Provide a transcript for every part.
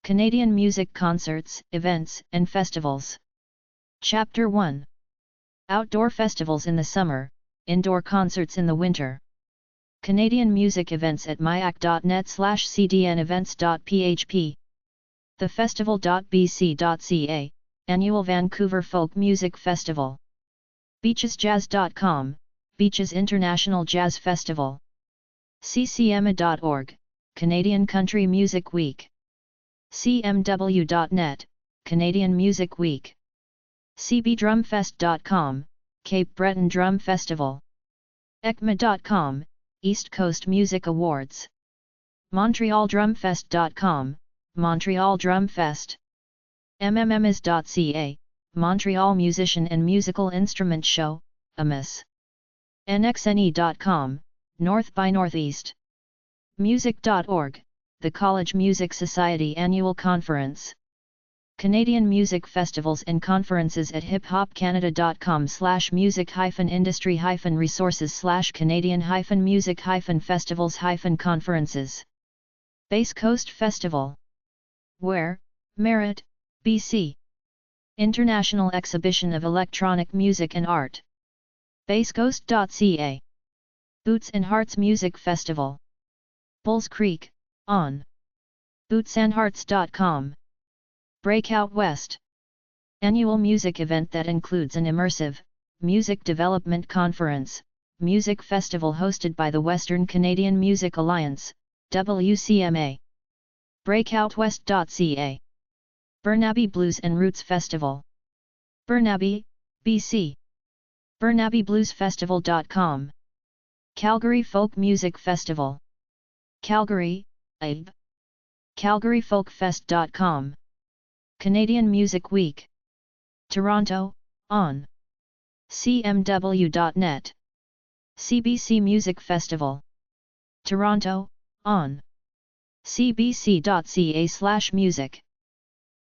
Canadian Music Concerts, Events, and Festivals. Chapter 1. Outdoor festivals in the summer, indoor concerts in the winter. Canadian music events at myac.net/cdnevents.php. thefestival.bc.ca, Annual Vancouver Folk Music Festival. beachesjazz.com, Beaches International Jazz Festival. ccma.org, Canadian Country Music Week. cmw.net, Canadian Music Week. cbdrumfest.com, Cape Breton Drum Festival. ecma.com, East Coast Music Awards. montrealdrumfest.com, Montreal Drum Fest. mmms.ca, Montreal Musician and Musical Instrument Show, AMIS. nxne.com, North by Northeast. music.org, the College Music Society Annual Conference. Canadian Music Festivals and Conferences at hiphop-canada.com/music-industry-music-festivals-festivals-conferences. Base Coast Festival. Where, Merritt, BC. International Exhibition of Electronic Music and Art. basecoast.ca. Boots and Hearts Music Festival. Bulls Creek, on. bootsandhearts.com. Breakout West. Annual music event that includes an immersive, music development conference, music festival hosted by the Western Canadian Music Alliance, WCMA. Breakoutwest.ca. Burnaby Blues and Roots Festival. Burnaby, BC. BurnabyBluesFestival.com. Calgary Folk Music Festival. Calgary, epub. CalgaryFolkFest.com. Canadian Music Week. Toronto, on. cmw.net. CBC Music Festival. Toronto, on. cbc.ca/music.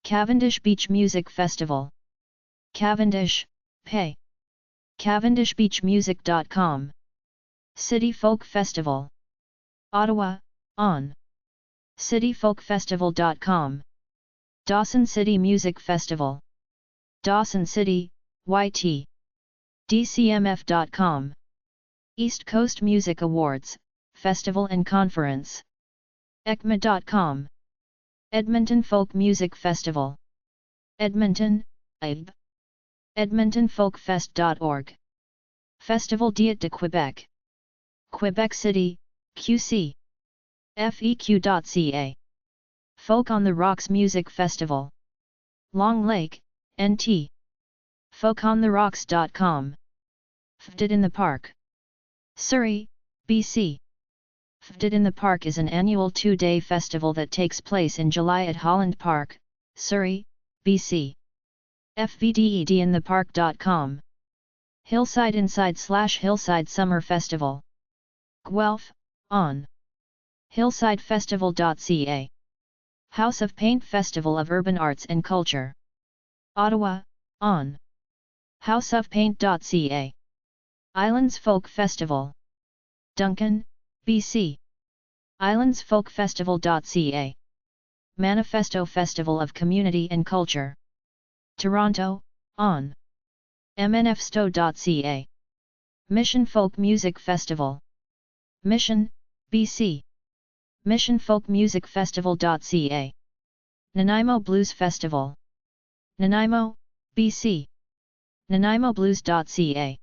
Cavendish Beach Music Festival. Cavendish, pay. CavendishBeachMusic.com. City Folk Festival. Ottawa, on. cityfolkfestival.com. Dawson City Music Festival. Dawson City, YT. dcmf.com. East Coast Music Awards, Festival and Conference. ecma.com. Edmonton Folk Music Festival. Edmonton, epub. edmontonfolkfest.org. Festival Diet de Quebec. Quebec City, QC. feq.ca. Folk on the Rocks Music Festival. Long Lake, NT. folkontherocks.com. FDIT in the Park. Surrey, BC. FDIT in the Park is an annual 2-day festival that takes place in July at Holland Park, Surrey, BC. fvdedinthepark.com. Hillside Inside/Hillside Summer Festival. Guelph, on. hillsidefestival.ca. House of Paint Festival of Urban Arts and Culture. Ottawa, on. houseofpaint.ca. Islands Folk Festival. Duncan, BC. islandsfolkfestival.ca. Manifesto Festival of Community and Culture. Toronto, on. mnfsto.ca. Mission Folk Music Festival. Mission, BC. missionfolkmusicfestival.ca. Nanaimo Blues Festival. Nanaimo, BC. nanaimoblues.ca.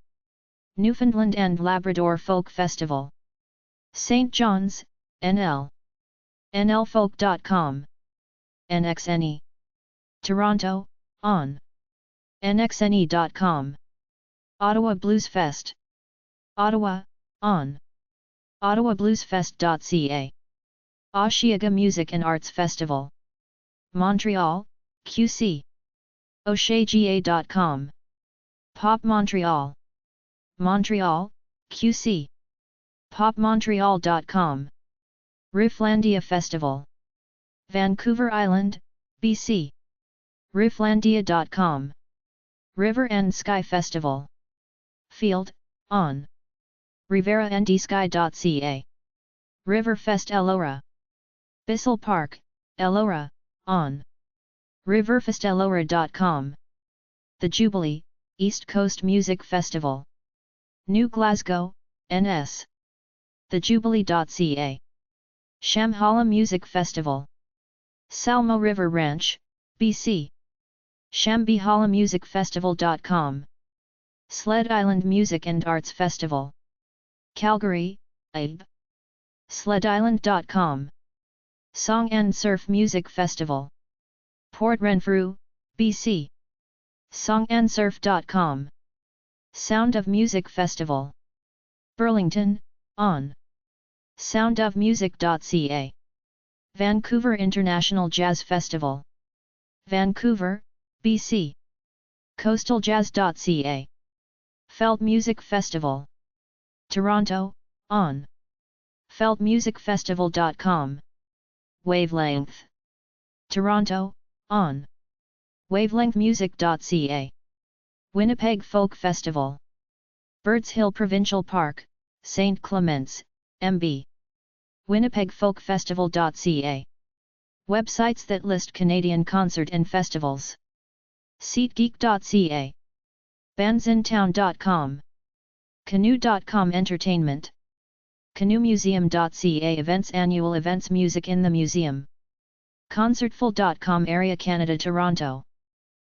Newfoundland and Labrador Folk Festival. St. John's, NL. nlfolk.com. nxne. Toronto, on. nxne.com. Ottawa Blues Fest. Ottawa, on. ottawabluesfest.ca. Osheaga Music and Arts Festival. Montreal, QC. oshega.com. Pop Montreal. Montreal, QC. popmontreal.com. Rooflandia Festival. Vancouver Island, BC. rooflandia.com. River and Sky Festival. Field, on. riverandysky.ca. Riverfest Elora. Bissell Park, Elora, on. Riverfestelora.com. The Jubilee, East Coast Music Festival. New Glasgow, NS. thejubilee.ca. Shambhala Music Festival. Salmo River Ranch, BC. Shambhalmusicfestival.com. Sled Island Music and Arts Festival. Calgary, epub. Sledisland.com. Song and Surf Music Festival. Port Renfrew, BC. Songandsurf.com. Sound of Music Festival. Burlington, on. soundofmusic.ca. Vancouver International Jazz Festival. Vancouver, BC. coastaljazz.ca. Felt Music Festival. Toronto, on. feltmusicfestival.com. Wavelength. Toronto, on. wavelengthmusic.ca. Winnipeg Folk Festival. Birds Hill Provincial Park, St. Clements, MB. winnipegfolkfestival.ca. Websites that list Canadian concert and festivals. SeatGeek.ca. bandsintown.com. Canoe.com Entertainment. canoemuseum.ca Events Annual Events Music in the Museum. Concertful.com Area Canada Toronto.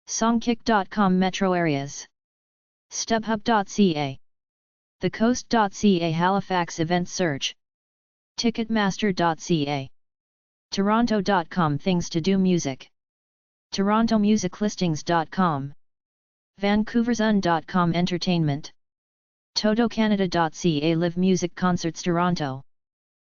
Songkick.com Metro Areas. StubHub.ca. TheCoast.ca Halifax Event Search. Ticketmaster.ca. Toronto.com Things to Do Music. TorontoMusicListings.com. VancouverZone.com Entertainment. TotoCanada.ca Live Music Concerts Toronto.